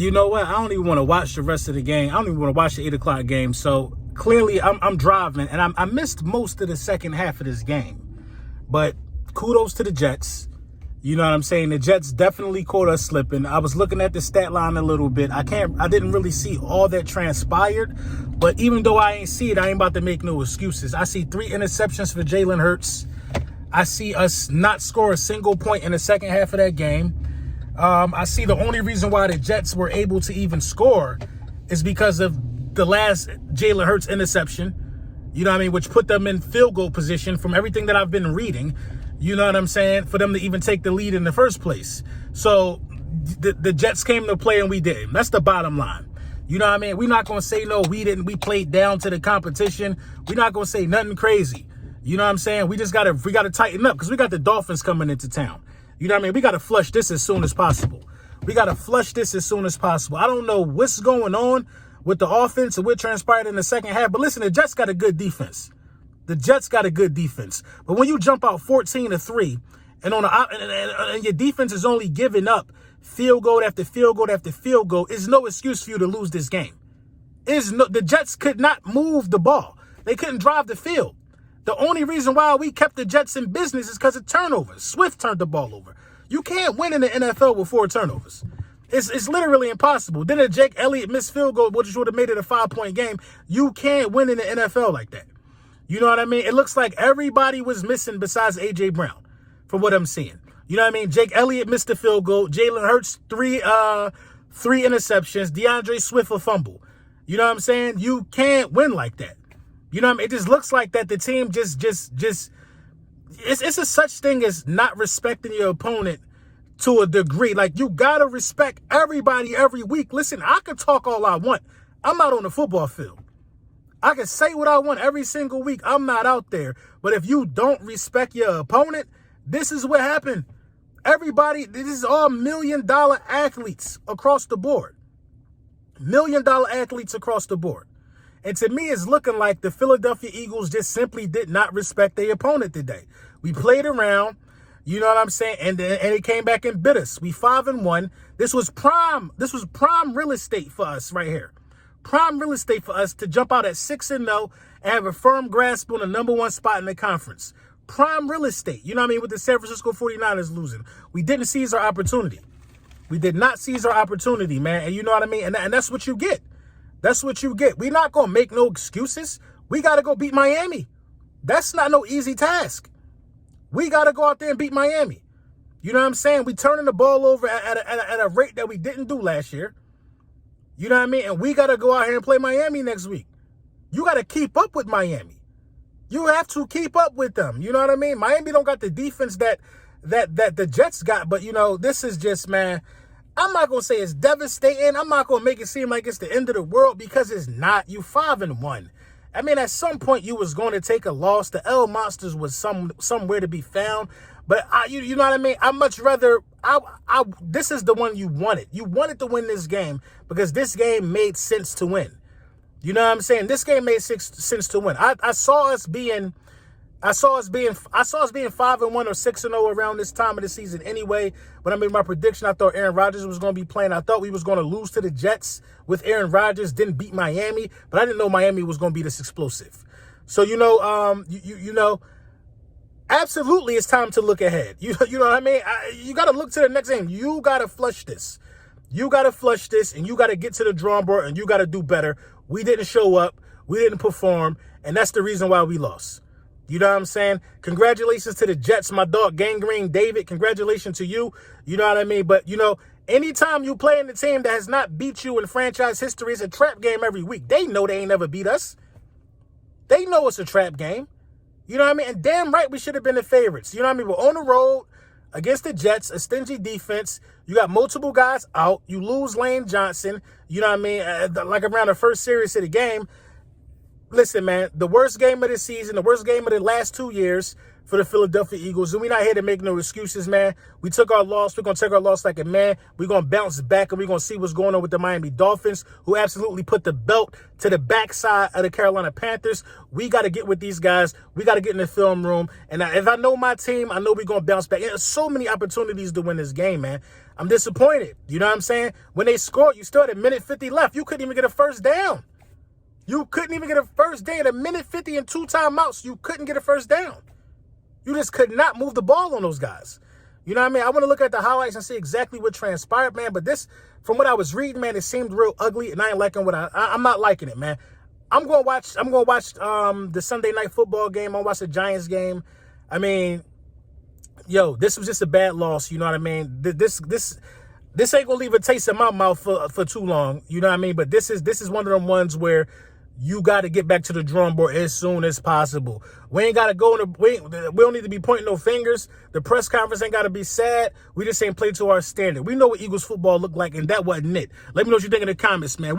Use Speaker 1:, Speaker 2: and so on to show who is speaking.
Speaker 1: You know what? I don't even want to watch the rest of the game. I don't even want to watch the 8 o'clock game. So clearly I'm driving, and I missed most of the second half of this game. But kudos to the Jets. You know what I'm saying? The Jets definitely caught us slipping. I was looking at the stat line a little bit. I didn't really see all that transpired. But even though I ain't see it, I ain't about to make no excuses. I see 3 interceptions for Jalen Hurts. I see us not score a single point in the second half of that game. I see the only reason why the Jets were able to even score is because of the last Jalen Hurts interception, you know what I mean, which put them in field goal position from everything that I've been reading, you know what I'm saying, for them to even take the lead in the first place. So the Jets came to play and we didn't. That's the bottom line. You know what I mean? We're not going to say, no, we didn't. We played down to the competition. We're not going to say nothing crazy. You know what I'm saying? We got to tighten up because we got the Dolphins coming into town. You know what I mean? We got to flush this as soon as possible. I don't know what's going on with the offense and what transpired in the second half. But listen, the Jets got a good defense. But when you jump out 14-3 and your defense is only giving up field goal after field goal after field goal, is no excuse for you to lose this game. The Jets could not move the ball. They couldn't drive the field. The only reason why we kept the Jets in business is because of turnovers. Swift turned the ball over. You can't win in the NFL with 4 turnovers. It's literally impossible. Then a Jake Elliott missed field goal, which would have made it a 5-point game. You can't win in the NFL like that. You know what I mean? It looks like everybody was missing besides A.J. Brown, from what I'm seeing. You know what I mean? Jake Elliott missed the field goal. Jalen Hurts, three interceptions. DeAndre Swift, a fumble. You know what I'm saying? You can't win like that. You know what I mean? It just looks like that the team just it's a such thing as not respecting your opponent to a degree. Like, you got to respect everybody every week. Listen, I can talk all I want. I'm not on the football field. I can say what I want every single week. I'm not out there. But if you don't respect your opponent, this is what happened. Everybody, this is all $1 million athletes across the board. $1 million athletes across the board. And to me, it's looking like the Philadelphia Eagles just simply did not respect their opponent today. We played around, you know what I'm saying, and it came back and bit us. We 5-1. This was prime real estate for us right here. Prime real estate for us to jump out at 6-0 and have a firm grasp on the number 1 spot in the conference. Prime real estate, you know what I mean, with the San Francisco 49ers losing. We didn't seize our opportunity. We did not seize our opportunity, man, and you know what I mean, and that's what you get. That's what you get. We're not going to make no excuses. We got to go beat Miami. That's not no easy task. We got to go out there and beat Miami. You know what I'm saying? We turning the ball over at a rate that we didn't do last year. You know what I mean? And we got to go out here and play Miami next week. You got to keep up with Miami. You have to keep up with them. You know what I mean? Miami don't got the defense that the Jets got. But, you know, this is just, man, I'm not going to say it's devastating. I'm not going to make it seem like it's the end of the world, because it's not. You 5-1. I mean, at some point you was going to take a loss. The L Monsters was somewhere to be found. But you know what I mean? I much rather, this is the one you wanted. You wanted to win this game because this game made sense to win. You know what I'm saying? This game made sense to win. I saw us being 5-1 or 6-0 around this time of the season anyway. When I made my prediction, I thought Aaron Rodgers was going to be playing. I thought we was going to lose to the Jets with Aaron Rodgers, didn't beat Miami, but I didn't know Miami was going to be this explosive. So, you know, absolutely it's time to look ahead. You know what I mean? You got to look to the next game. You got to flush this. You got to flush this, and you got to get to the drawing board, and you got to do better. We didn't show up. We didn't perform, and that's the reason why we lost. You know what I'm saying? Congratulations to the Jets, my dog, Gangrene David. Congratulations to you. You know what I mean? But, you know, anytime you play in the team that has not beat you in franchise history, it's a trap game every week. They know they ain't never beat us. They know it's a trap game. You know what I mean? And damn right we should have been the favorites. You know what I mean? We're on the road against the Jets, a stingy defense. You got multiple guys out. You lose Lane Johnson. You know what I mean? Like around the first series of the game. Listen, man, the worst game of the season, the worst game of the last 2 years, for the Philadelphia Eagles. And we're not here to make no excuses, man. We took our loss. We're going to take our loss like a man. We're going to bounce back, and we're going to see what's going on with the Miami Dolphins, who absolutely put the belt to the backside of the Carolina Panthers. We got to get with these guys. We got to get in the film room. And if I know my team, I know we're going to bounce back. There's so many opportunities to win this game, man. I'm disappointed. You know what I'm saying? When they scored, you still had a minute 50 left. You couldn't even get a first down. You couldn't even get a first down. A minute 50 and 2 timeouts, you couldn't get a first down. You just could not move the ball on those guys. You know what I mean? I want to look at the highlights and see exactly what transpired, man. But this, from what I was reading, man, it seemed real ugly, and I ain't liking what I'm not liking it, man. I'm gonna watch the Sunday night football game. I'm gonna watch the Giants game. I mean, yo, this was just a bad loss. You know what I mean? This ain't gonna leave a taste in my mouth for too long. You know what I mean? But this is one of them ones where you got to get back to the drawing board as soon as possible. We ain't got to go we don't need to be pointing no fingers. The press conference ain't got to be sad. We just ain't play to our standard. We know what Eagles football look like, and that wasn't it. Let me know what you think in the comments, man.